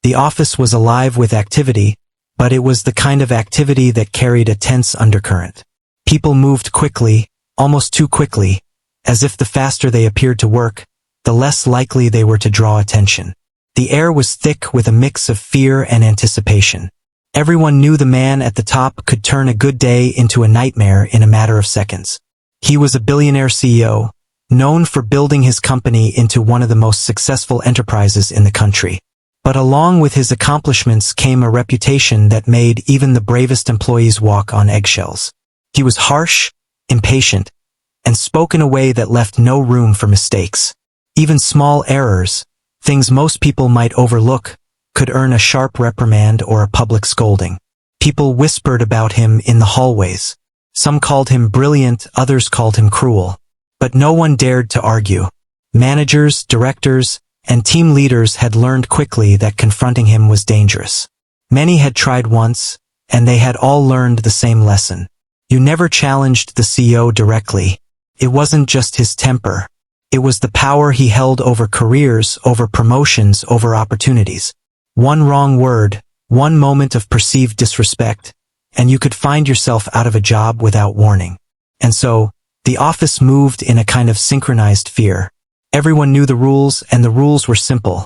The office was alive with activity, but it was the kind of activity that carried a tense undercurrent. People moved quickly, almost too quickly, as if the faster they appeared to work, the less likely they were to draw attention. The air was thick with a mix of fear and anticipation. Everyone knew the man at the top could turn a good day into a nightmare in a matter of seconds. He was a billionaire CEO, known for building his company into one of the most successful enterprises in the country. But along with his accomplishments came a reputation that made even the bravest employees walk on eggshells. He was harsh, impatient, and spoke in a way that left no room for mistakes. Even small errors, things most people might overlook, could earn a sharp reprimand or a public scolding. People whispered about him in the hallways. Some called him brilliant, others called him cruel. But no one dared to argue. Managers, directors, and team leaders had learned quickly that confronting him was dangerous. Many had tried once, and they had all learned the same lesson. You never challenged the CEO directly. It wasn't just his temper. It was the power he held over careers, over promotions, over opportunities. One wrong word, one moment of perceived disrespect, and you could find yourself out of a job without warning. And so, the office moved in a kind of synchronized fear. Everyone knew the rules, and the rules were simple.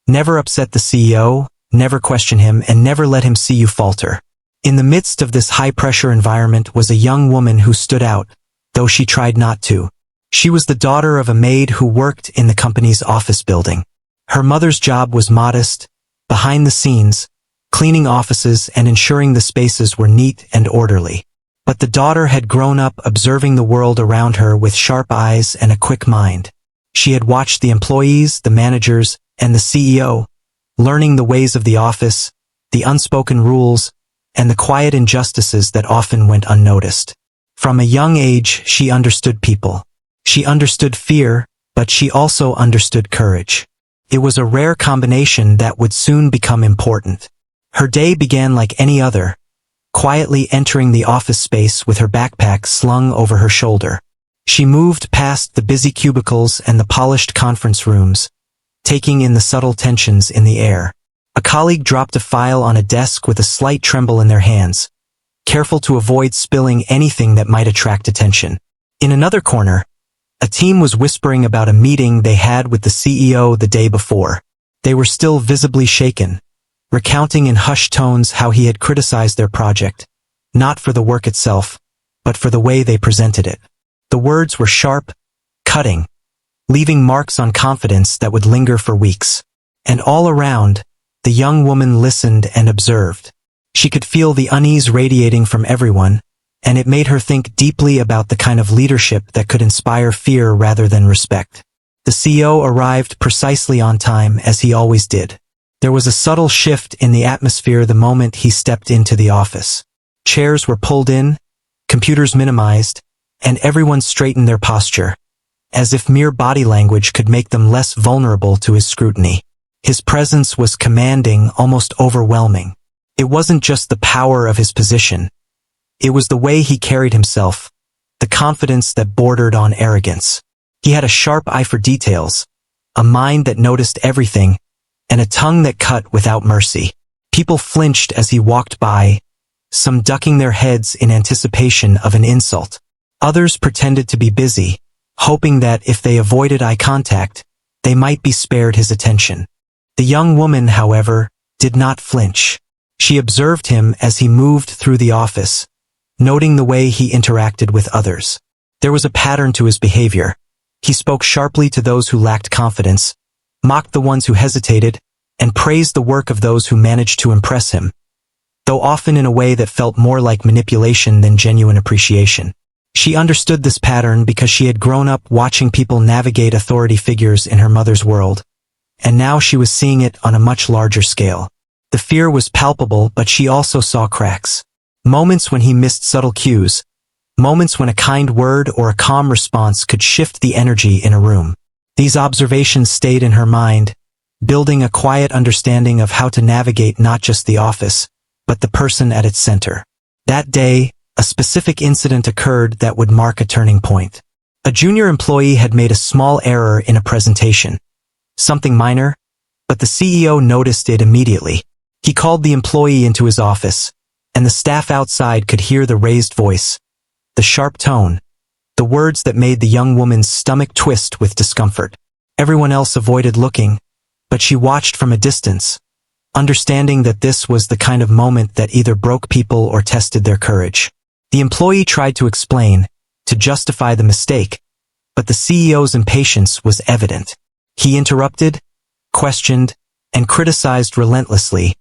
Never upset the CEO, never question him, and never let him see you falter. In the midst of this high-pressure environment was a young woman who stood out, though she tried not to. She was the daughter of a maid who worked in the company's office building. Her mother's job was modest, behind the scenes, cleaning offices and ensuring the spaces were neat and orderly. But the daughter had grown up observing the world around her with sharp eyes and a quick mind. She had watched the employees, the managers, and the CEO, learning the ways of the office, the unspoken rules, and the quiet injustices that often went unnoticed. From a young age, she understood people. She understood fear, but she also understood courage. It was a rare combination that would soon become important. Her day began like any other, quietly entering the office space with her backpack slung over her shoulder. She moved past the busy cubicles and the polished conference rooms, taking in the subtle tensions in the air. A colleague dropped a file on a desk with a slight tremble in their hands, careful to avoid spilling anything that might attract attention. In another corner, a team was whispering about a meeting they had with the CEO the day before. They were still visibly shaken, recounting in hushed tones how he had criticized their project, not for the work itself, but for the way they presented it. The words were sharp, cutting, leaving marks on confidence that would linger for weeks. And all around, the young woman listened and observed. She could feel the unease radiating from everyone, and it made her think deeply about the kind of leadership that could inspire fear rather than respect. The CEO arrived precisely on time, as he always did. There was a subtle shift in the atmosphere the moment he stepped into the office. Chairs were pulled in, computers minimized, and everyone straightened their posture, as if mere body language could make them less vulnerable to his scrutiny. His presence was commanding, almost overwhelming. It wasn't just the power of his position. It was the way he carried himself, the confidence that bordered on arrogance. He had a sharp eye for details, a mind that noticed everything, and a tongue that cut without mercy. People flinched as he walked by, some ducking their heads in anticipation of an insult. Others pretended to be busy, hoping that if they avoided eye contact, they might be spared his attention. The young woman, however, did not flinch. She observed him as he moved through the office, noting the way he interacted with others. There was a pattern to his behavior. He spoke sharply to those who lacked confidence, mocked the ones who hesitated, and praised the work of those who managed to impress him, though often in a way that felt more like manipulation than genuine appreciation. She understood this pattern because she had grown up watching people navigate authority figures in her mother's world, and now she was seeing it on a much larger scale. The fear was palpable, but she also saw cracks. Moments when he missed subtle cues, moments when a kind word or a calm response could shift the energy in a room. These observations stayed in her mind, building a quiet understanding of how to navigate not just the office, but the person at its center. That day, a specific incident occurred that would mark a turning point. A junior employee had made a small error in a presentation. Something minor, But the CEO noticed it immediately. He called the employee into his office, and the staff outside could hear the raised voice, the sharp tone, the words that made the young woman's stomach twist with discomfort. Everyone else avoided looking, but she watched from a distance, understanding that this was the kind of moment that either broke people or tested their courage. The employee tried to explain, to justify the mistake, but the CEO's impatience was evident. He interrupted, questioned, and criticized relentlessly,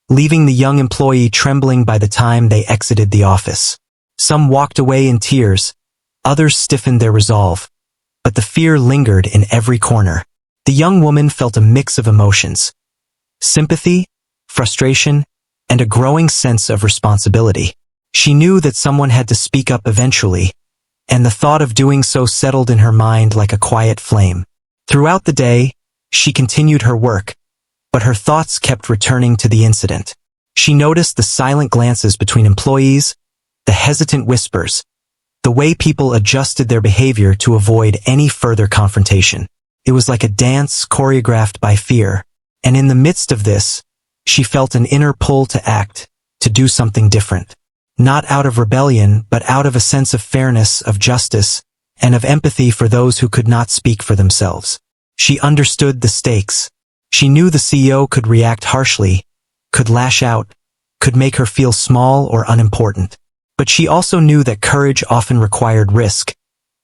leaving the young employee trembling by the time they exited the office. Some walked away in tears, others stiffened their resolve, but the fear lingered in every corner. The young woman felt a mix of emotions: sympathy, frustration, and a growing sense of responsibility. She knew that someone had to speak up eventually, and the thought of doing so settled in her mind like a quiet flame. Throughout the day, she continued her work, but her thoughts kept returning to the incident. She noticed the silent glances between employees, the hesitant whispers, the way people adjusted their behavior to avoid any further confrontation. It was like a dance choreographed by fear, and in the midst of this, she felt an inner pull to act, to do something different. Not out of rebellion, but out of a sense of fairness, of justice, and of empathy for those who could not speak for themselves. She understood the stakes. She knew the CEO could react harshly, could lash out, could make her feel small or unimportant. But she also knew that courage often required risk,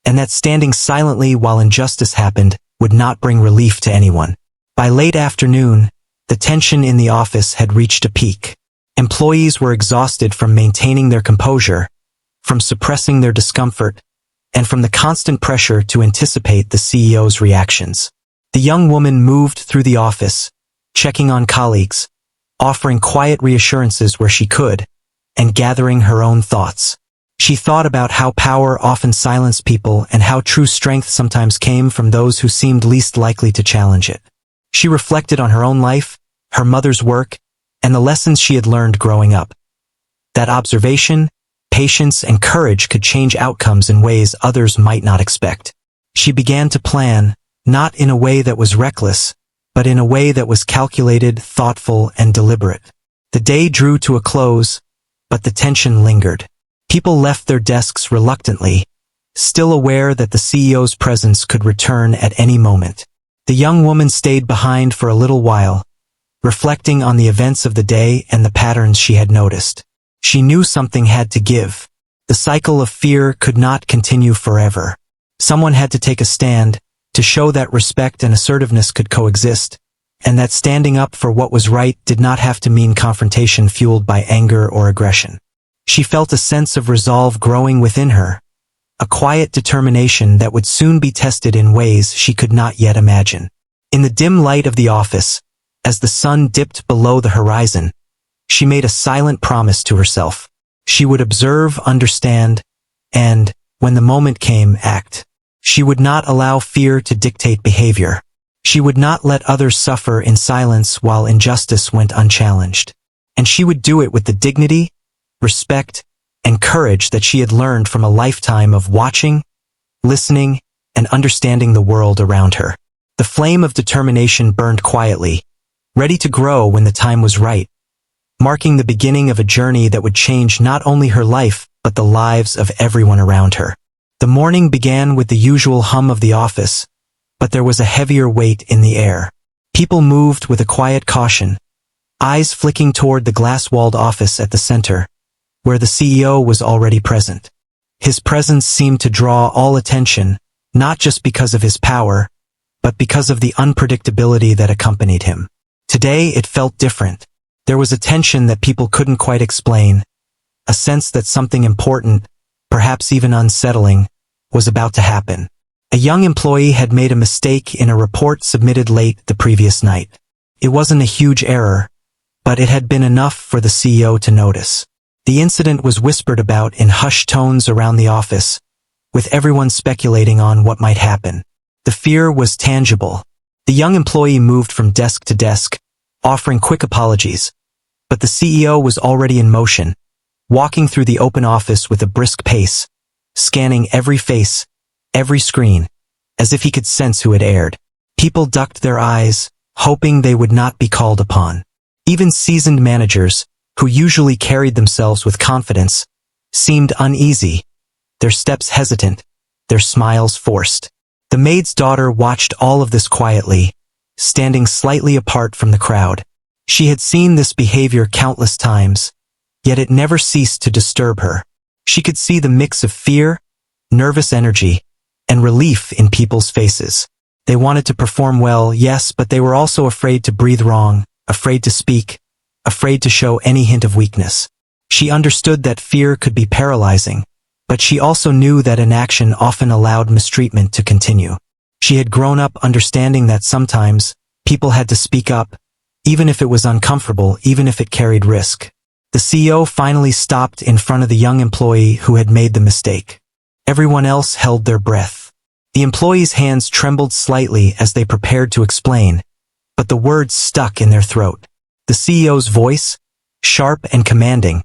and that standing silently while injustice happened would not bring relief to anyone. By late afternoon, the tension in the office had reached a peak. Employees were exhausted from maintaining their composure, from suppressing their discomfort, and from the constant pressure to anticipate the CEO's reactions. The young woman moved through the office, checking on colleagues, offering quiet reassurances where she could, and gathering her own thoughts. She thought about how power often silenced people and how true strength sometimes came from those who seemed least likely to challenge it. She reflected on her own life, her mother's work, and the lessons she had learned growing up. That observation, patience, and courage could change outcomes in ways others might not expect. She began to plan, not in a way that was reckless, but in a way that was calculated, thoughtful, and deliberate. The day drew to a close, but the tension lingered. People left their desks reluctantly, still aware that the CEO's presence could return at any moment. The young woman stayed behind for a little while, reflecting on the events of the day and the patterns she had noticed. She knew something had to give. The cycle of fear could not continue forever. Someone had to take a stand, to show that respect and assertiveness could coexist, and that standing up for what was right did not have to mean confrontation fueled by anger or aggression. She felt a sense of resolve growing within her, a quiet determination that would soon be tested in ways she could not yet imagine. In the dim light of the office, as the sun dipped below the horizon, she made a silent promise to herself. She would observe, understand, and, when the moment came, act. She would not allow fear to dictate behavior. She would not let others suffer in silence while injustice went unchallenged. And she would do it with the dignity, respect, and courage that she had learned from a lifetime of watching, listening, and understanding the world around her. The flame of determination burned quietly, ready to grow when the time was right, marking the beginning of a journey that would change not only her life, but the lives of everyone around her. The morning began with the usual hum of the office, but there was a heavier weight in the air. People moved with a quiet caution, eyes flicking toward the glass-walled office at the center, where the CEO was already present. His presence seemed to draw all attention, not just because of his power, but because of the unpredictability that accompanied him. Today it felt different. There was a tension that people couldn't quite explain, a sense that something important, perhaps even unsettling, was about to happen. A young employee had made a mistake in a report submitted late the previous night. It wasn't a huge error, but it had been enough for the CEO to notice. The incident was whispered about in hushed tones around the office, with everyone speculating on what might happen. The fear was tangible. The young employee moved from desk to desk, offering quick apologies, but the CEO was already in motion, walking through the open office with a brisk pace, scanning every face, every screen, as if he could sense who had erred. People ducked their eyes, hoping they would not be called upon. Even seasoned managers, who usually carried themselves with confidence, seemed uneasy, their steps hesitant, their smiles forced. The maid's daughter watched all of this quietly, standing slightly apart from the crowd. She had seen this behavior countless times, yet it never ceased to disturb her. She could see the mix of fear, nervous energy, and relief in people's faces. They wanted to perform well, yes, but they were also afraid to breathe wrong, afraid to speak, afraid to show any hint of weakness. She understood that fear could be paralyzing, but she also knew that inaction often allowed mistreatment to continue. She had grown up understanding that sometimes people had to speak up, even if it was uncomfortable, even if it carried risk. The CEO finally stopped in front of the young employee who had made the mistake. Everyone else held their breath. The employee's hands trembled slightly as they prepared to explain, but the words stuck in their throat. The CEO's voice, sharp and commanding,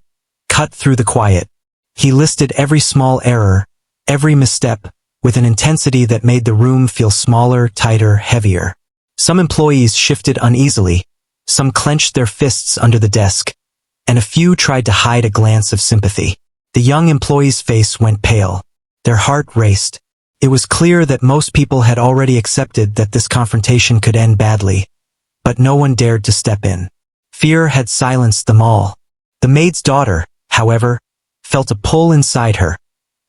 cut through the quiet. He listed every small error, every misstep, with an intensity that made the room feel smaller, tighter, heavier. Some employees shifted uneasily, some clenched their fists under the desk, and a few tried to hide a glance of sympathy. The young employee's face went pale. Their heart raced. It was clear that most people had already accepted that this confrontation could end badly, but no one dared to step in. Fear had silenced them all. The maid's daughter, however, felt a pull inside her,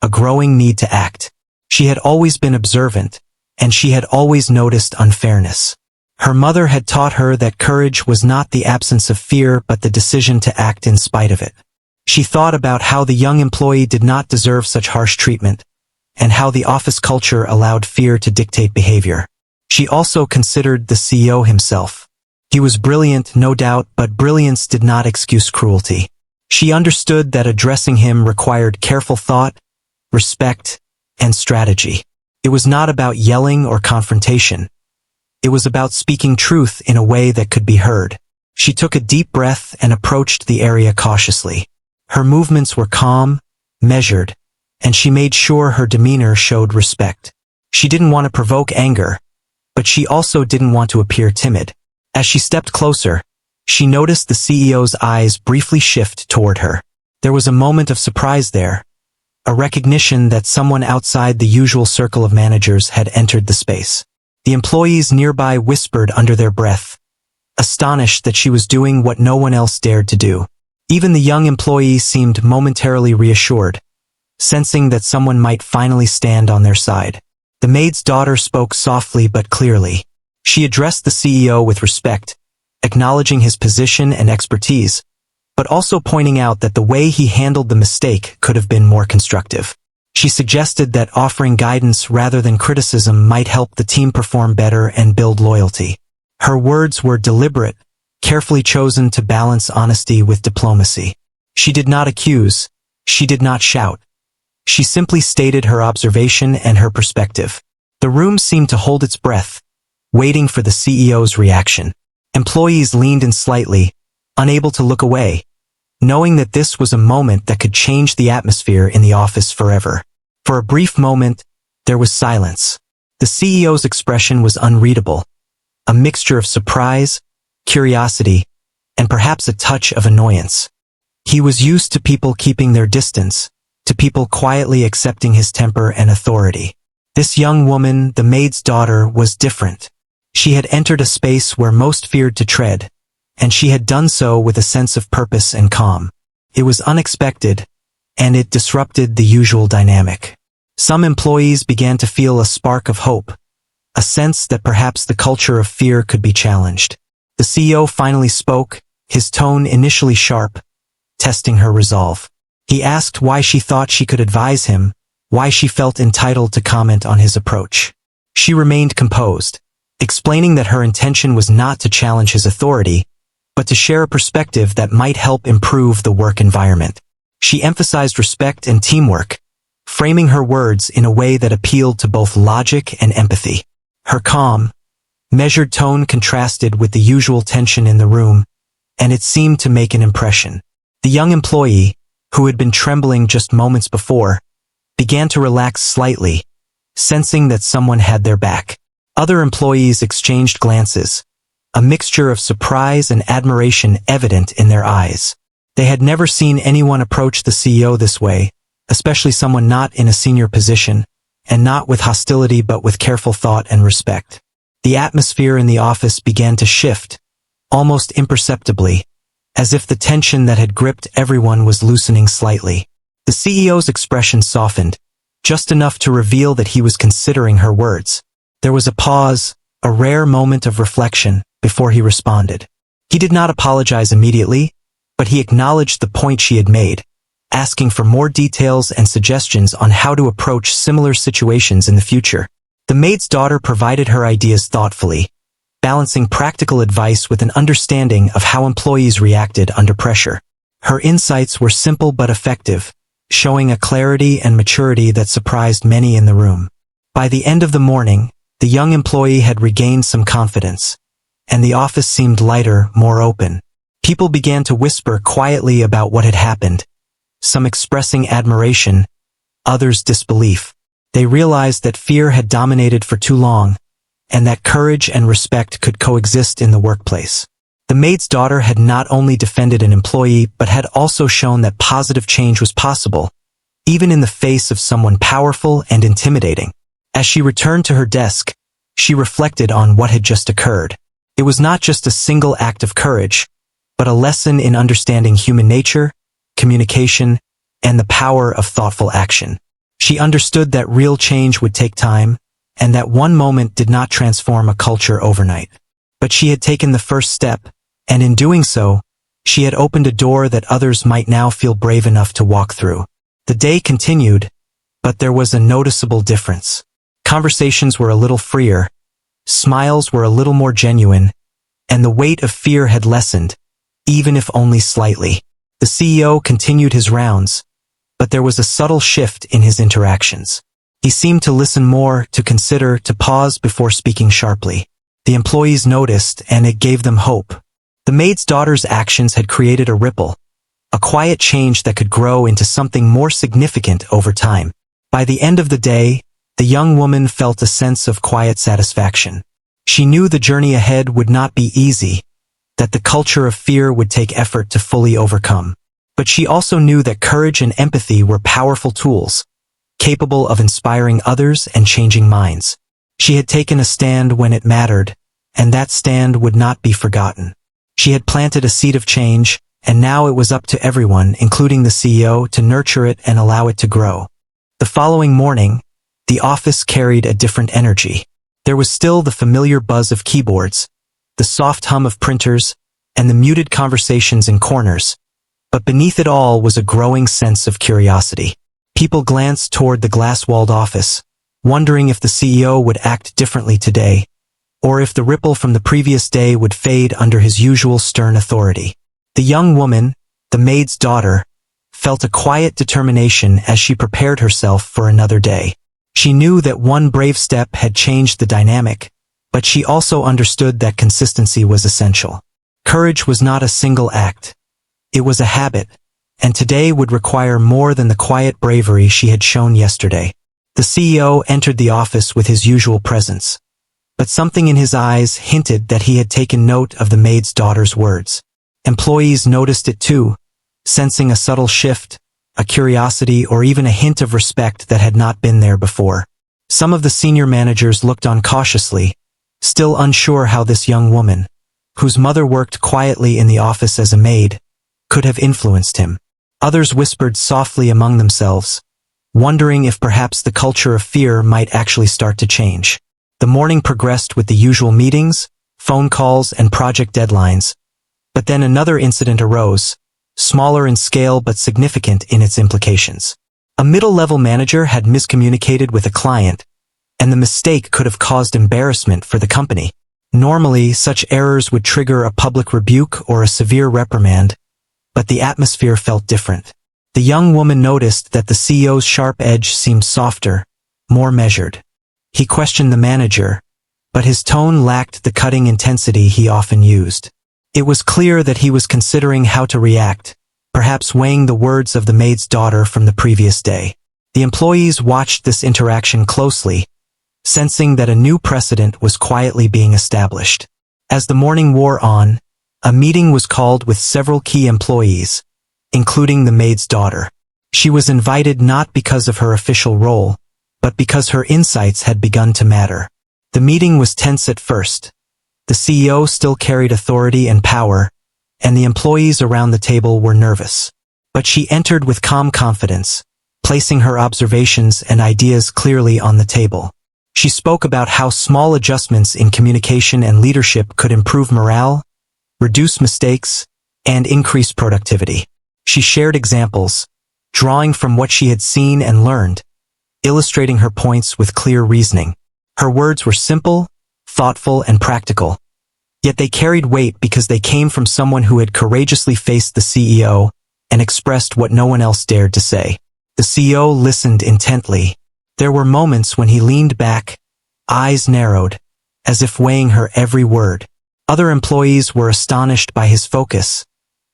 a growing need to act. She had always been observant, and she had always noticed unfairness. Her mother had taught her that courage was not the absence of fear but the decision to act in spite of it. She thought about how the young employee did not deserve such harsh treatment, and how the office culture allowed fear to dictate behavior. She also considered the CEO himself. He was brilliant, no doubt, but brilliance did not excuse cruelty. She understood that addressing him required careful thought, respect, and strategy. It was not about yelling or confrontation. It was about speaking truth in a way that could be heard. She took a deep breath and approached the area cautiously. Her movements were calm, measured, and she made sure her demeanor showed respect. She didn't want to provoke anger, but she also didn't want to appear timid. As she stepped closer, she noticed the CEO's eyes briefly shift toward her. There was a moment of surprise there, a recognition that someone outside the usual circle of managers had entered the space. The employees nearby whispered under their breath, astonished that she was doing what no one else dared to do. Even the young employee seemed momentarily reassured, sensing that someone might finally stand on their side. The maid's daughter spoke softly but clearly. She addressed the CEO with respect, acknowledging his position and expertise, but also pointing out that the way he handled the mistake could have been more constructive. She suggested that offering guidance rather than criticism might help the team perform better and build loyalty. Her words were deliberate, carefully chosen to balance honesty with diplomacy. She did not accuse, she did not shout. She simply stated her observation and her perspective. The room seemed to hold its breath, waiting for the CEO's reaction. Employees leaned in slightly, unable to look away, knowing that this was a moment that could change the atmosphere in the office forever. For a brief moment, there was silence. The CEO's expression was unreadable, a mixture of surprise, curiosity, and perhaps a touch of annoyance. He was used to people keeping their distance, to people quietly accepting his temper and authority. This young woman, the maid's daughter, was different. She had entered a space where most feared to tread, and she had done so with a sense of purpose and calm. It was unexpected, and it disrupted the usual dynamic. Some employees began to feel a spark of hope, a sense that perhaps the culture of fear could be challenged. The CEO finally spoke, his tone initially sharp, testing her resolve. He asked why she thought she could advise him, why she felt entitled to comment on his approach. She remained composed, explaining that her intention was not to challenge his authority, but to share a perspective that might help improve the work environment. She emphasized respect and teamwork, framing her words in a way that appealed to both logic and empathy. Her calm, measured tone contrasted with the usual tension in the room, and it seemed to make an impression. The young employee, who had been trembling just moments before, began to relax slightly, sensing that someone had their back. Other employees exchanged glances, a mixture of surprise and admiration evident in their eyes. They had never seen anyone approach the CEO this way, especially someone not in a senior position, and not with hostility but with careful thought and respect. The atmosphere in the office began to shift, almost imperceptibly, as if the tension that had gripped everyone was loosening slightly. The CEO's expression softened, just enough to reveal that he was considering her words. There was a pause, a rare moment of reflection, before he responded. He did not apologize immediately, but he acknowledged the point she had made, asking for more details and suggestions on how to approach similar situations in the future. The maid's daughter provided her ideas thoughtfully, balancing practical advice with an understanding of how employees reacted under pressure. Her insights were simple but effective, showing a clarity and maturity that surprised many in the room. By the end of the morning, the young employee had regained some confidence, and the office seemed lighter, more open. People began to whisper quietly about what had happened, some expressing admiration, others disbelief. They realized that fear had dominated for too long, and that courage and respect could coexist in the workplace. The maid's daughter had not only defended an employee but had also shown that positive change was possible, even in the face of someone powerful and intimidating. As she returned to her desk, she reflected on what had just occurred. It was not just a single act of courage, but a lesson in understanding human nature, communication, and the power of thoughtful action. She understood that real change would take time, and that one moment did not transform a culture overnight. But she had taken the first step, and in doing so, she had opened a door that others might now feel brave enough to walk through. The day continued, but there was a noticeable difference. Conversations were a little freer, smiles were a little more genuine, and the weight of fear had lessened, even if only slightly. The CEO continued his rounds, but there was a subtle shift in his interactions. He seemed to listen more, to consider, to pause before speaking sharply. The employees noticed, and it gave them hope. The maid's daughter's actions had created a ripple, a quiet change that could grow into something more significant over time. By the end of the day, the young woman felt a sense of quiet satisfaction. She knew the journey ahead would not be easy, that the culture of fear would take effort to fully overcome. But she also knew that courage and empathy were powerful tools, capable of inspiring others and changing minds. She had taken a stand when it mattered, and that stand would not be forgotten. She had planted a seed of change, and now it was up to everyone, including the CEO, to nurture it and allow it to grow. The following morning, the office carried a different energy. There was still the familiar buzz of keyboards, the soft hum of printers, and the muted conversations in corners. But beneath it all was a growing sense of curiosity. People glanced toward the glass-walled office, wondering if the CEO would act differently today, or if the ripple from the previous day would fade under his usual stern authority. The young woman, the maid's daughter, felt a quiet determination as she prepared herself for another day. She knew that one brave step had changed the dynamic, but she also understood that consistency was essential. Courage was not a single act. It was a habit, and today would require more than the quiet bravery she had shown yesterday. The CEO entered the office with his usual presence, but something in his eyes hinted that he had taken note of the maid's daughter's words. Employees noticed it too, sensing a subtle shift, a curiosity, or even a hint of respect that had not been there before. Some of the senior managers looked on cautiously, still unsure how this young woman, whose mother worked quietly in the office as a maid, could have influenced him. Others whispered softly among themselves, wondering if perhaps the culture of fear might actually start to change. The morning progressed with the usual meetings, phone calls, and project deadlines. But then another incident arose, smaller in scale but significant in its implications. A middle-level manager had miscommunicated with a client, and the mistake could have caused embarrassment for the company. Normally, such errors would trigger a public rebuke or a severe reprimand, but the atmosphere felt different. The young woman noticed that the CEO's sharp edge seemed softer, more measured. He questioned the manager, but his tone lacked the cutting intensity he often used. It was clear that he was considering how to react, perhaps weighing the words of the maid's daughter from the previous day. The employees watched this interaction closely, sensing that a new precedent was quietly being established. As the morning wore on, a meeting was called with several key employees, including the maid's daughter. She was invited not because of her official role, but because her insights had begun to matter. The meeting was tense at first. The CEO still carried authority and power, and the employees around the table were nervous. But she entered with calm confidence, placing her observations and ideas clearly on the table. She spoke about how small adjustments in communication and leadership could improve morale, reduce mistakes, and increase productivity. She shared examples, drawing from what she had seen and learned, illustrating her points with clear reasoning. Her words were simple, thoughtful, and practical, yet they carried weight because they came from someone who had courageously faced the CEO and expressed what no one else dared to say. The CEO listened intently. There were moments when he leaned back, eyes narrowed, as if weighing her every word. Other employees were astonished by his focus,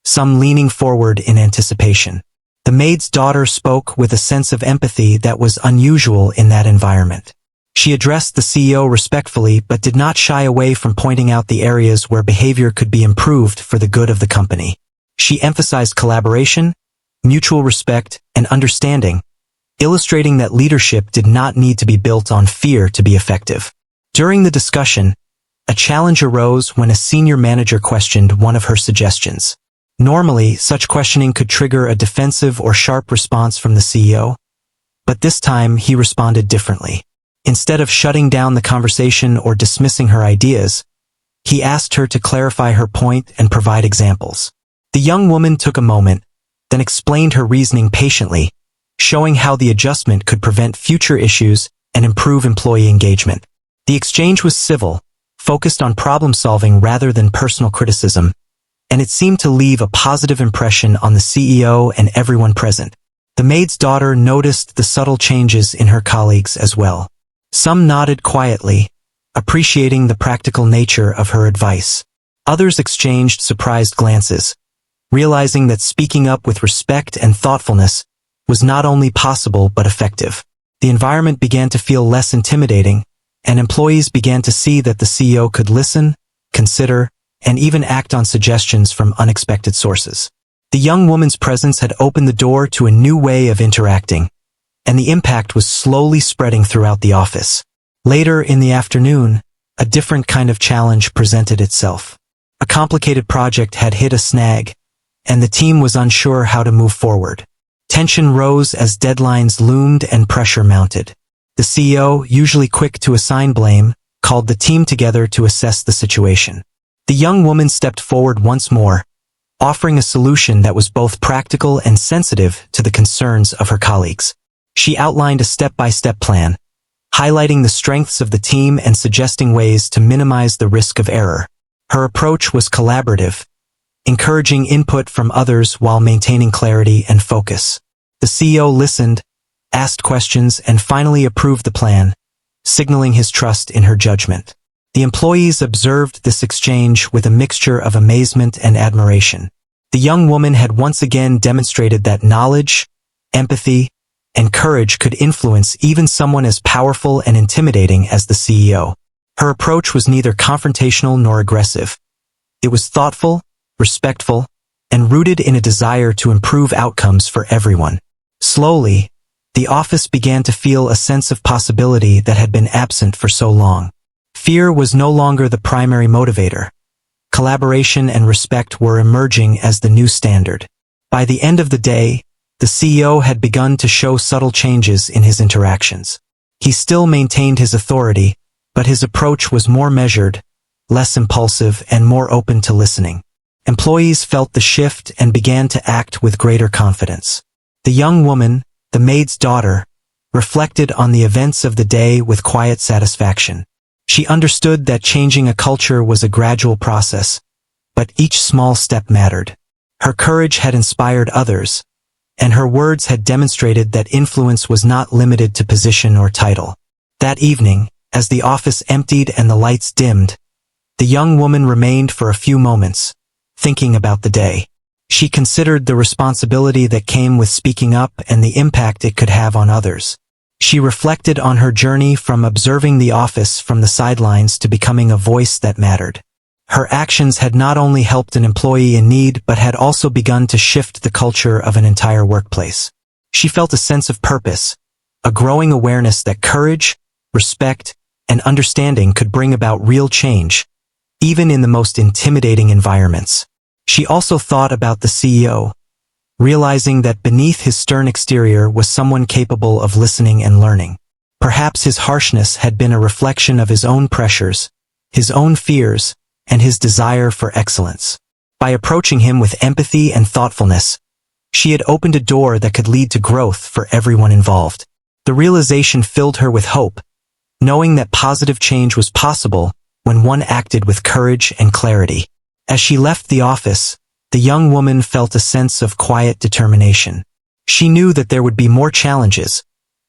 some leaning forward in anticipation. The maid's daughter spoke with a sense of empathy that was unusual in that environment. She addressed the CEO respectfully but did not shy away from pointing out the areas where behavior could be improved for the good of the company. She emphasized collaboration, mutual respect, and understanding, illustrating that leadership did not need to be built on fear to be effective. During the discussion, a challenge arose when a senior manager questioned one of her suggestions. Normally, such questioning could trigger a defensive or sharp response from the CEO, but this time he responded differently. Instead of shutting down the conversation or dismissing her ideas, he asked her to clarify her point and provide examples. The young woman took a moment, then explained her reasoning patiently, showing how the adjustment could prevent future issues and improve employee engagement. The exchange was civil, focused on problem-solving rather than personal criticism, and it seemed to leave a positive impression on the CEO and everyone present. The maid's daughter noticed the subtle changes in her colleagues as well. Some nodded quietly, appreciating the practical nature of her advice. Others exchanged surprised glances, realizing that speaking up with respect and thoughtfulness was not only possible but effective. The environment began to feel less intimidating, and employees began to see that the CEO could listen, consider, and even act on suggestions from unexpected sources. The young woman's presence had opened the door to a new way of interacting, and the impact was slowly spreading throughout the office. Later in the afternoon, a different kind of challenge presented itself. A complicated project had hit a snag, and the team was unsure how to move forward. Tension rose as deadlines loomed and pressure mounted. The CEO, usually quick to assign blame, called the team together to assess the situation. The young woman stepped forward once more, offering a solution that was both practical and sensitive to the concerns of her colleagues. She outlined a step-by-step plan, highlighting the strengths of the team and suggesting ways to minimize the risk of error. Her approach was collaborative, encouraging input from others while maintaining clarity and focus. The CEO listened, asked questions, and finally approved the plan, signaling his trust in her judgment. The employees observed this exchange with a mixture of amazement and admiration. The young woman had once again demonstrated that knowledge, empathy, and courage could influence even someone as powerful and intimidating as the CEO. Her approach was neither confrontational nor aggressive. It was thoughtful, respectful, and rooted in a desire to improve outcomes for everyone. Slowly, the office began to feel a sense of possibility that had been absent for so long. Fear was no longer the primary motivator. Collaboration and respect were emerging as the new standard. By the end of the day, the CEO had begun to show subtle changes in his interactions. He still maintained his authority, but his approach was more measured, less impulsive, and more open to listening. Employees felt the shift and began to act with greater confidence. The young woman, the maid's daughter, reflected on the events of the day with quiet satisfaction. She understood that changing a culture was a gradual process, but each small step mattered. Her courage had inspired others, and her words had demonstrated that influence was not limited to position or title. That evening, as the office emptied and the lights dimmed, the young woman remained for a few moments, thinking about the day. She considered the responsibility that came with speaking up and the impact it could have on others. She reflected on her journey from observing the office from the sidelines to becoming a voice that mattered. Her actions had not only helped an employee in need but had also begun to shift the culture of an entire workplace. She felt a sense of purpose, a growing awareness that courage, respect, and understanding could bring about real change, even in the most intimidating environments. She also thought about the CEO, realizing that beneath his stern exterior was someone capable of listening and learning. Perhaps his harshness had been a reflection of his own pressures, his own fears, and his desire for excellence. By approaching him with empathy and thoughtfulness, she had opened a door that could lead to growth for everyone involved. The realization filled her with hope, knowing that positive change was possible when one acted with courage and clarity. As she left the office, the young woman felt a sense of quiet determination. She knew that there would be more challenges,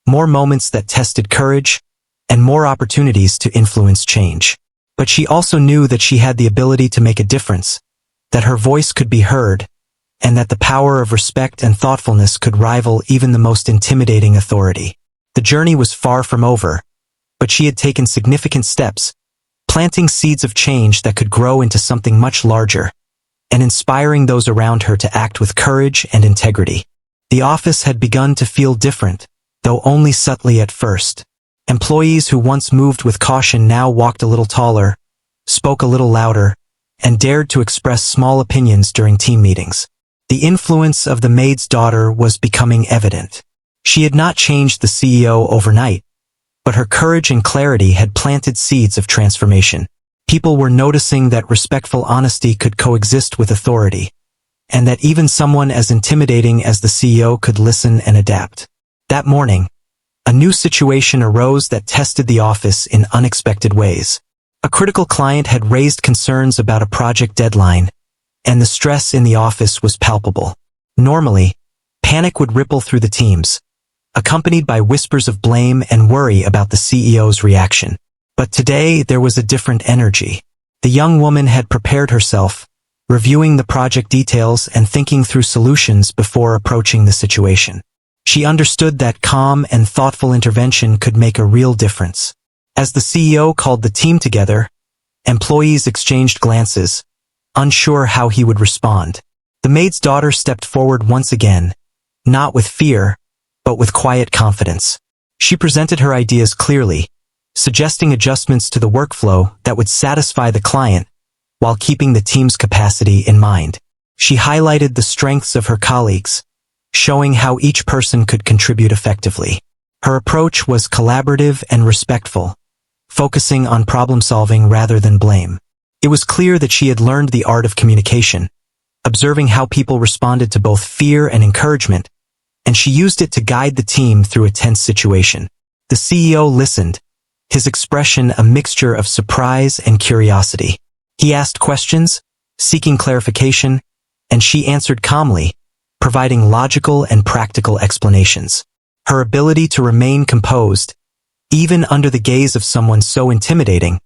more moments that tested courage, and more opportunities to influence change. But she also knew that she had the ability to make a difference, that her voice could be heard, and that the power of respect and thoughtfulness could rival even the most intimidating authority. The journey was far from over, but she had taken significant steps, planting seeds of change that could grow into something much larger, and inspiring those around her to act with courage and integrity. The office had begun to feel different, though only subtly at first. Employees who once moved with caution now walked a little taller, spoke a little louder, and dared to express small opinions during team meetings. The influence of the maid's daughter was becoming evident. She had not changed the CEO overnight, but her courage and clarity had planted seeds of transformation. People were noticing that respectful honesty could coexist with authority, and that even someone as intimidating as the CEO could listen and adapt. That morning, a new situation arose that tested the office in unexpected ways. A critical client had raised concerns about a project deadline, and the stress in the office was palpable. Normally, panic would ripple through the teams, accompanied by whispers of blame and worry about the CEO's reaction. But today there was a different energy. The young woman had prepared herself, reviewing the project details and thinking through solutions before approaching the situation. She understood that calm and thoughtful intervention could make a real difference. As the CEO called the team together, employees exchanged glances, unsure how he would respond. The maid's daughter stepped forward once again, not with fear, but with quiet confidence. She presented her ideas clearly, suggesting adjustments to the workflow that would satisfy the client while keeping the team's capacity in mind. She highlighted the strengths of her colleagues, showing how each person could contribute effectively. Her approach was collaborative and respectful, focusing on problem-solving rather than blame. It was clear that she had learned the art of communication, observing how people responded to both fear and encouragement, and she used it to guide the team through a tense situation. The CEO listened, his expression a mixture of surprise and curiosity. He asked questions, seeking clarification, and she answered calmly, providing logical and practical explanations. Her ability to remain composed, even under the gaze of someone so intimidating,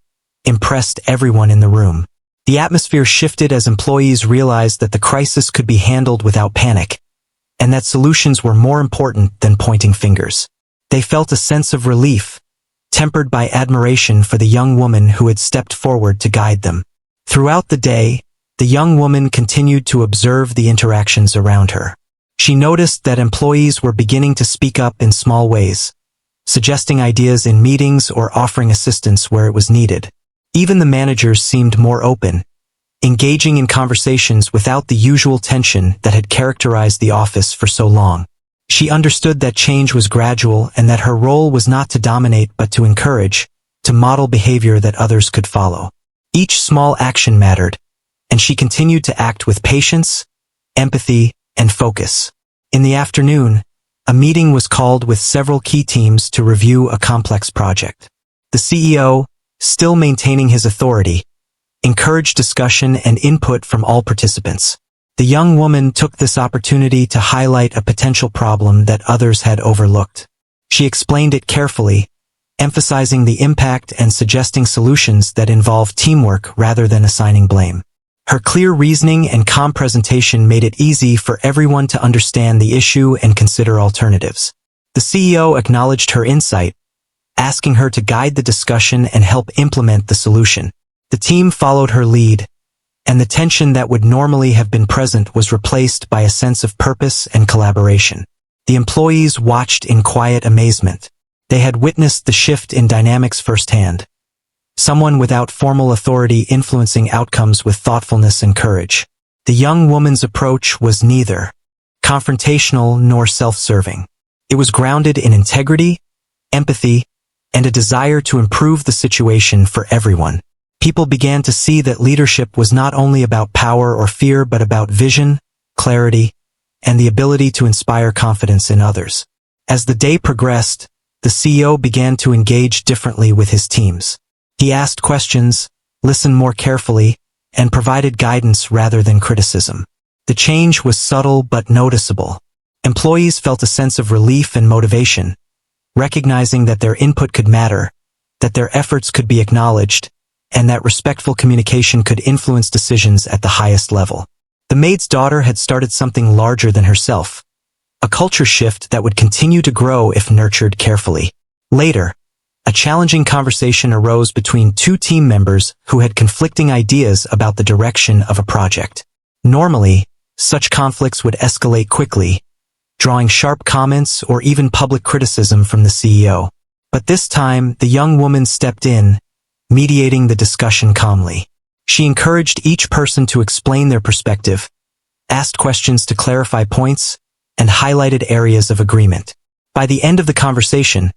impressed everyone in the room. The atmosphere shifted as employees realized that the crisis could be handled without panic, and that solutions were more important than pointing fingers. They felt a sense of relief, tempered by admiration for the young woman who had stepped forward to guide them. Throughout the day, the young woman continued to observe the interactions around her. She noticed that employees were beginning to speak up in small ways, suggesting ideas in meetings or offering assistance where it was needed. Even the managers seemed more open, engaging in conversations without the usual tension that had characterized the office for so long. She understood that change was gradual and that her role was not to dominate but to encourage, to model behavior that others could follow. Each small action mattered, and she continued to act with patience, empathy, and focus. In the afternoon, a meeting was called with several key teams to review a complex project. The CEO, still maintaining his authority, encouraged discussion and input from all participants. The young woman took this opportunity to highlight a potential problem that others had overlooked. She explained it carefully, emphasizing the impact and suggesting solutions that involved teamwork rather than assigning blame. Her clear reasoning and calm presentation made it easy for everyone to understand the issue and consider alternatives. The CEO acknowledged her insight, asking her to guide the discussion and help implement the solution. The team followed her lead, and the tension that would normally have been present was replaced by a sense of purpose and collaboration. The employees watched in quiet amazement. They had witnessed the shift in dynamics firsthand. Someone without formal authority influencing outcomes with thoughtfulness and courage. The young woman's approach was neither confrontational nor self-serving. It was grounded in integrity, empathy, and a desire to improve the situation for everyone. People began to see that leadership was not only about power or fear but about vision, clarity, and the ability to inspire confidence in others. As the day progressed, the CEO began to engage differently with his teams. He asked questions, listened more carefully, and provided guidance rather than criticism. The change was subtle but noticeable. Employees felt a sense of relief and motivation, recognizing that their input could matter, that their efforts could be acknowledged, and that respectful communication could influence decisions at the highest level. The maid's daughter had started something larger than herself, a culture shift that would continue to grow if nurtured carefully. Later, a challenging conversation arose between two team members who had conflicting ideas about the direction of a project. Normally, such conflicts would escalate quickly, drawing sharp comments or even public criticism from the CEO. But this time, the young woman stepped in, mediating the discussion calmly. She encouraged each person to explain their perspective, asked questions to clarify points, and highlighted areas of agreement. By the end of the conversation,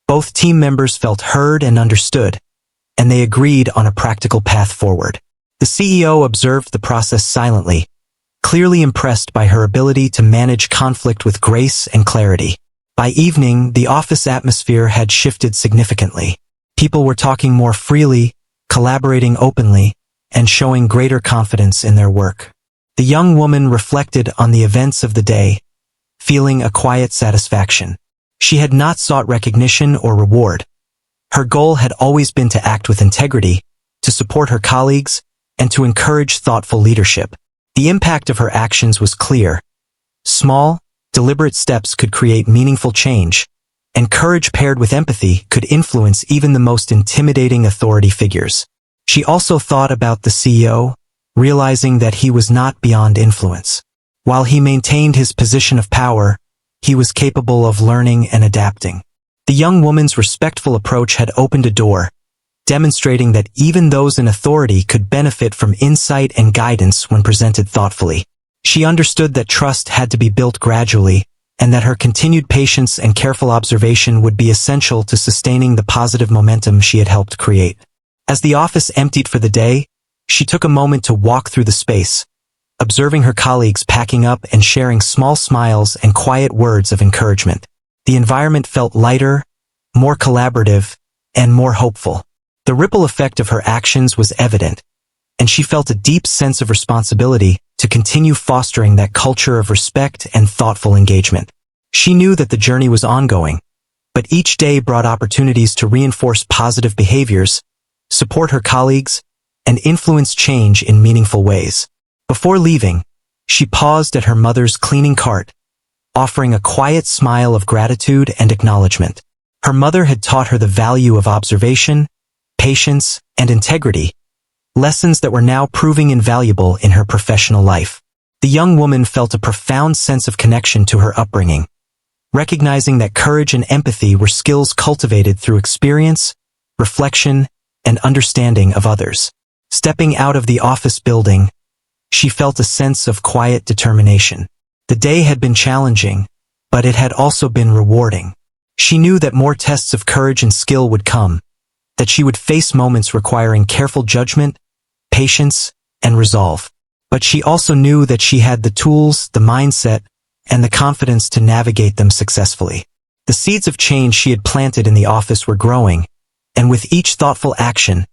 both team members felt heard and understood, and they agreed on a practical path forward. The CEO observed the process silently, clearly impressed by her ability to manage conflict with grace and clarity. By evening, the office atmosphere had shifted significantly. People were talking more freely, collaborating openly, and showing greater confidence in their work. The young woman reflected on the events of the day, feeling a quiet satisfaction. She had not sought recognition or reward. Her goal had always been to act with integrity, to support her colleagues, and to encourage thoughtful leadership. The impact of her actions was clear. Small, deliberate steps could create meaningful change, and courage paired with empathy could influence even the most intimidating authority figures. She also thought about the CEO, realizing that he was not beyond influence. While he maintained his position of power, he was capable of learning and adapting. The young woman's respectful approach had opened a door, demonstrating that even those in authority could benefit from insight and guidance when presented thoughtfully. She understood that trust had to be built gradually, and that her continued patience and careful observation would be essential to sustaining the positive momentum she had helped create. As the office emptied for the day, she took a moment to walk through the space, observing her colleagues packing up and sharing small smiles and quiet words of encouragement. The environment felt lighter, more collaborative, and more hopeful. The ripple effect of her actions was evident, and she felt a deep sense of responsibility to continue fostering that culture of respect and thoughtful engagement. She knew that the journey was ongoing, but each day brought opportunities to reinforce positive behaviors, support her colleagues, and influence change in meaningful ways. Before leaving, she paused at her mother's cleaning cart, offering a quiet smile of gratitude and acknowledgement. Her mother had taught her the value of observation, patience, and integrity, lessons that were now proving invaluable in her professional life. The young woman felt a profound sense of connection to her upbringing, recognizing that courage and empathy were skills cultivated through experience, reflection, and understanding of others. Stepping out of the office building, she felt a sense of quiet determination. The day had been challenging, but it had also been rewarding. She knew that more tests of courage and skill would come, that she would face moments requiring careful judgment, patience, and resolve. But she also knew that she had the tools, the mindset, and the confidence to navigate them successfully. The seeds of change she had planted in the office were growing, and with each thoughtful action,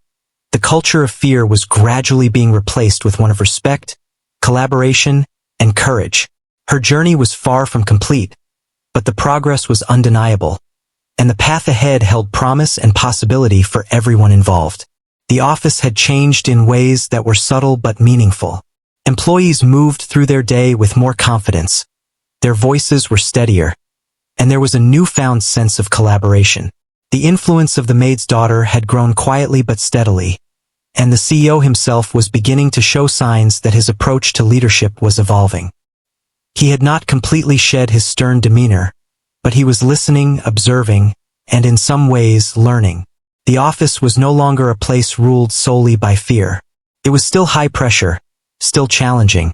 the culture of fear was gradually being replaced with one of respect, collaboration, and courage. Her journey was far from complete, but the progress was undeniable, and the path ahead held promise and possibility for everyone involved. The office had changed in ways that were subtle but meaningful. Employees moved through their day with more confidence, their voices were steadier, and there was a newfound sense of collaboration. The influence of the maid's daughter had grown quietly but steadily, and the CEO himself was beginning to show signs that his approach to leadership was evolving. He had not completely shed his stern demeanor, but he was listening, observing, and in some ways learning. The office was no longer a place ruled solely by fear. It was still high pressure, still challenging,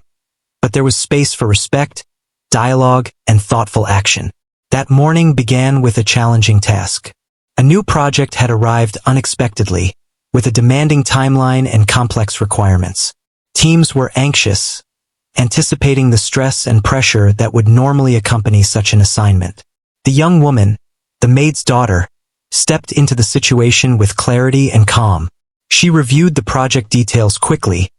but there was space for respect, dialogue, and thoughtful action. That morning began with a challenging task. A new project had arrived unexpectedly, with a demanding timeline and complex requirements. Teams were anxious, anticipating the stress and pressure that would normally accompany such an assignment. The young woman, the maid's daughter, stepped into the situation with clarity and calm. She reviewed the project details quickly,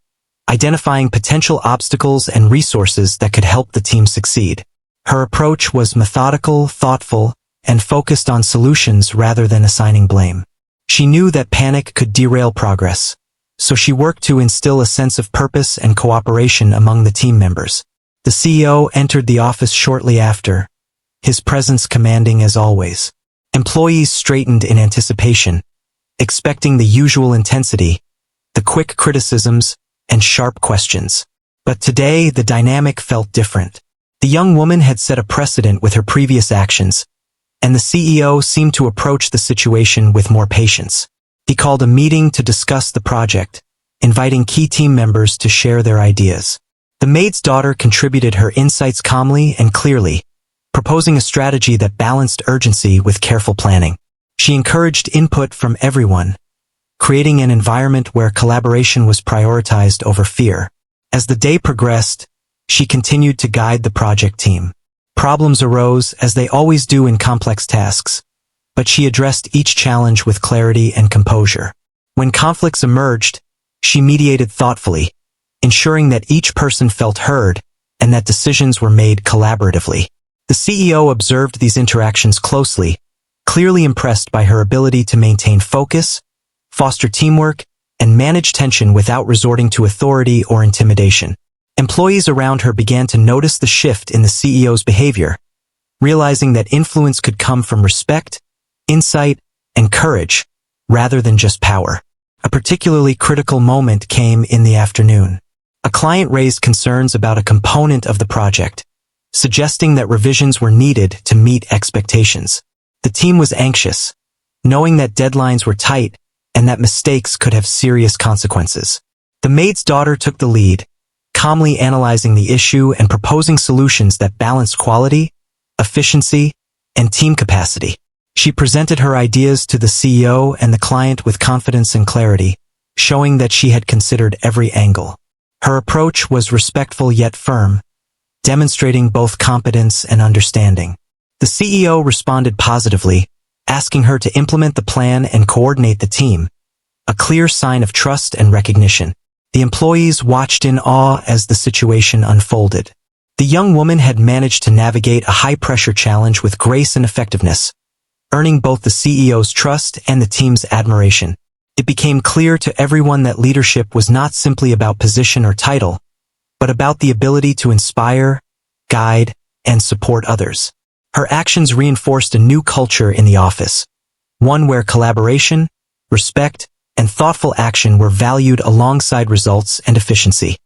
identifying potential obstacles and resources that could help the team succeed. Her approach was methodical, thoughtful, and focused on solutions rather than assigning blame. She knew that panic could derail progress, so she worked to instill a sense of purpose and cooperation among the team members. The CEO entered the office shortly after, his presence commanding as always. Employees straightened in anticipation, expecting the usual intensity, the quick criticisms, and sharp questions. But today, the dynamic felt different. The young woman had set a precedent with her previous actions, and the CEO seemed to approach the situation with more patience. He called a meeting to discuss the project, inviting key team members to share their ideas. The maid's daughter contributed her insights calmly and clearly, proposing a strategy that balanced urgency with careful planning. She encouraged input from everyone, creating an environment where collaboration was prioritized over fear. As the day progressed, she continued to guide the project team. Problems arose, as they always do in complex tasks, but she addressed each challenge with clarity and composure. When conflicts emerged, she mediated thoughtfully, ensuring that each person felt heard and that decisions were made collaboratively. The CEO observed these interactions closely, clearly impressed by her ability to maintain focus, foster teamwork, and manage tension without resorting to authority or intimidation. Employees around her began to notice the shift in the CEO's behavior, realizing that influence could come from respect, insight, and courage, rather than just power. A particularly critical moment came in the afternoon. A client raised concerns about a component of the project, suggesting that revisions were needed to meet expectations. The team was anxious, knowing that deadlines were tight and that mistakes could have serious consequences. The maid's daughter took the lead, calmly analyzing the issue and proposing solutions that balanced quality, efficiency, and team capacity. She presented her ideas to the CEO and the client with confidence and clarity, showing that she had considered every angle. Her approach was respectful yet firm, demonstrating both competence and understanding. The CEO responded positively, asking her to implement the plan and coordinate the team, a clear sign of trust and recognition. The employees watched in awe as the situation unfolded. The young woman had managed to navigate a high-pressure challenge with grace and effectiveness, earning both the CEO's trust and the team's admiration. It became clear to everyone that leadership was not simply about position or title, but about the ability to inspire, guide, and support others. Her actions reinforced a new culture in the office, one where collaboration, respect, and thoughtful action were valued alongside results and efficiency.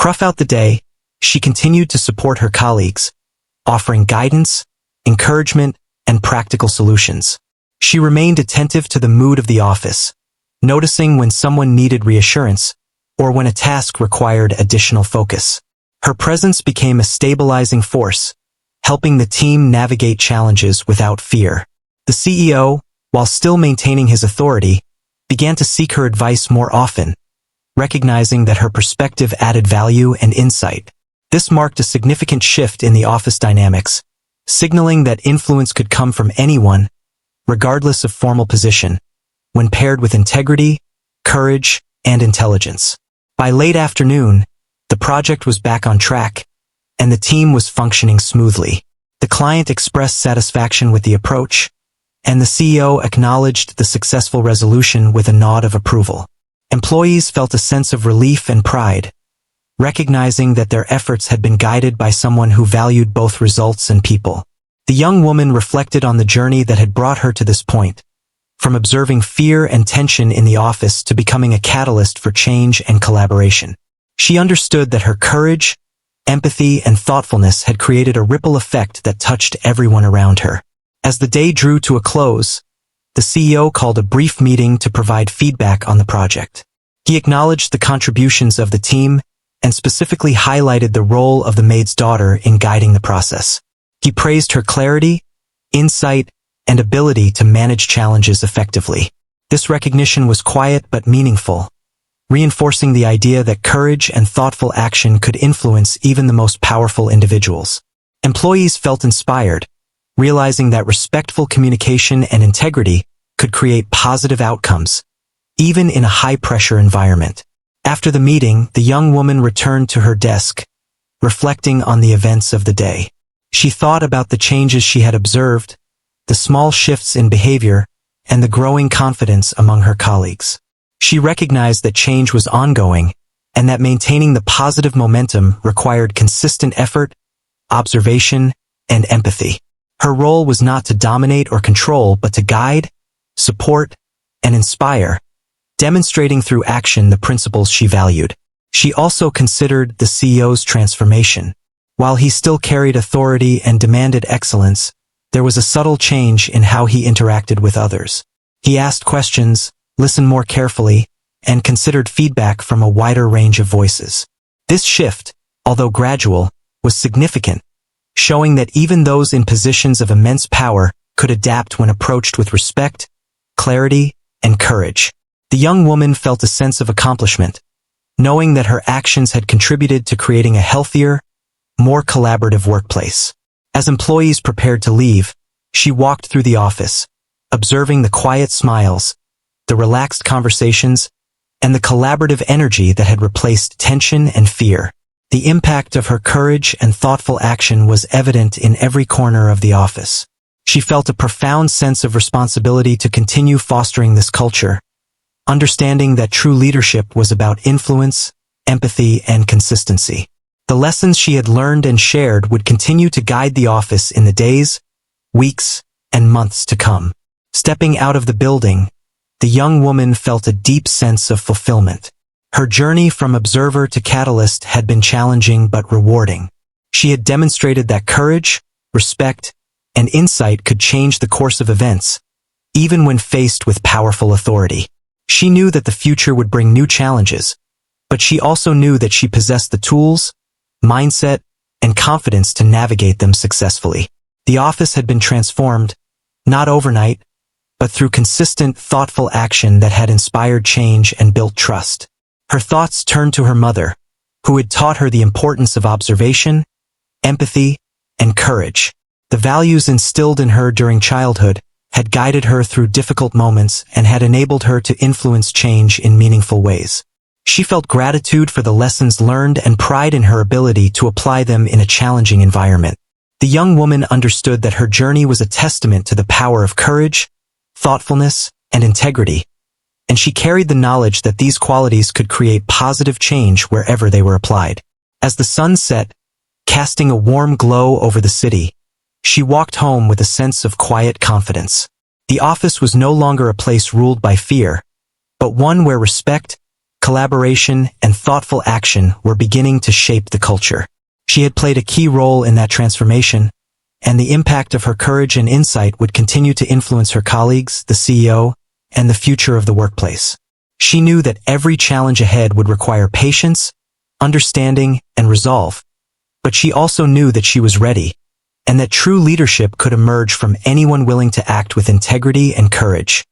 Throughout the day, she continued to support her colleagues, offering guidance, encouragement, and practical solutions. She remained attentive to the mood of the office, noticing when someone needed reassurance or when a task required additional focus. Her presence became a stabilizing force, helping the team navigate challenges without fear. The CEO, while still maintaining his authority, began to seek her advice more often, recognizing that her perspective added value and insight. This marked a significant shift in the office dynamics, signaling that influence could come from anyone, regardless of formal position, when paired with integrity, courage, and intelligence. By late afternoon, the project was back on track, and the team was functioning smoothly. The client expressed satisfaction with the approach, and the CEO acknowledged the successful resolution with a nod of approval. Employees felt a sense of relief and pride, recognizing that their efforts had been guided by someone who valued both results and people. The young woman reflected on the journey that had brought her to this point, from observing fear and tension in the office to becoming a catalyst for change and collaboration. She understood that her courage, empathy, and thoughtfulness had created a ripple effect that touched everyone around her. As the day drew to a close, the CEO called a brief meeting to provide feedback on the project. He acknowledged the contributions of the team and specifically highlighted the role of the maid's daughter in guiding the process. He praised her clarity, insight, and ability to manage challenges effectively. This recognition was quiet but meaningful, reinforcing the idea that courage and thoughtful action could influence even the most powerful individuals. Employees felt inspired, realizing that respectful communication and integrity could create positive outcomes, even in a high-pressure environment. After the meeting, the young woman returned to her desk, reflecting on the events of the day. She thought about the changes she had observed, the small shifts in behavior, and the growing confidence among her colleagues. She recognized that change was ongoing, and that maintaining the positive momentum required consistent effort, observation, and empathy. Her role was not to dominate or control, but to guide, support, and inspire, demonstrating through action the principles she valued. She also considered the CEO's transformation. While he still carried authority and demanded excellence, there was a subtle change in how he interacted with others. He asked questions, listened more carefully, and considered feedback from a wider range of voices. This shift, although gradual, was significant, showing that even those in positions of immense power could adapt when approached with respect, clarity, and courage. The young woman felt a sense of accomplishment, knowing that her actions had contributed to creating a healthier, more collaborative workplace. As employees prepared to leave, she walked through the office, observing the quiet smiles, the relaxed conversations, and the collaborative energy that had replaced tension and fear. The impact of her courage and thoughtful action was evident in every corner of the office. She felt a profound sense of responsibility to continue fostering this culture, understanding that true leadership was about influence, empathy, and consistency. The lessons she had learned and shared would continue to guide the office in the days, weeks, and months to come. Stepping out of the building, the young woman felt a deep sense of fulfillment. Her journey from observer to catalyst had been challenging but rewarding. She had demonstrated that courage, respect, and insight could change the course of events, even when faced with powerful authority. She knew that the future would bring new challenges, but she also knew that she possessed the tools, mindset, and confidence to navigate them successfully. The office had been transformed, not overnight, but through consistent, thoughtful action that had inspired change and built trust. Her thoughts turned to her mother, who had taught her the importance of observation, empathy, and courage. The values instilled in her during childhood had guided her through difficult moments and had enabled her to influence change in meaningful ways. She felt gratitude for the lessons learned and pride in her ability to apply them in a challenging environment. The young woman understood that her journey was a testament to the power of courage, thoughtfulness, and integrity, and she carried the knowledge that these qualities could create positive change wherever they were applied. As the sun set, casting a warm glow over the city, she walked home with a sense of quiet confidence. The office was no longer a place ruled by fear, but one where respect, collaboration, and thoughtful action were beginning to shape the culture. She had played a key role in that transformation, and the impact of her courage and insight would continue to influence her colleagues, the CEO, and the future of the workplace. She knew that every challenge ahead would require patience, understanding, and resolve, but she also knew that she was ready, and that true leadership could emerge from anyone willing to act with integrity and courage.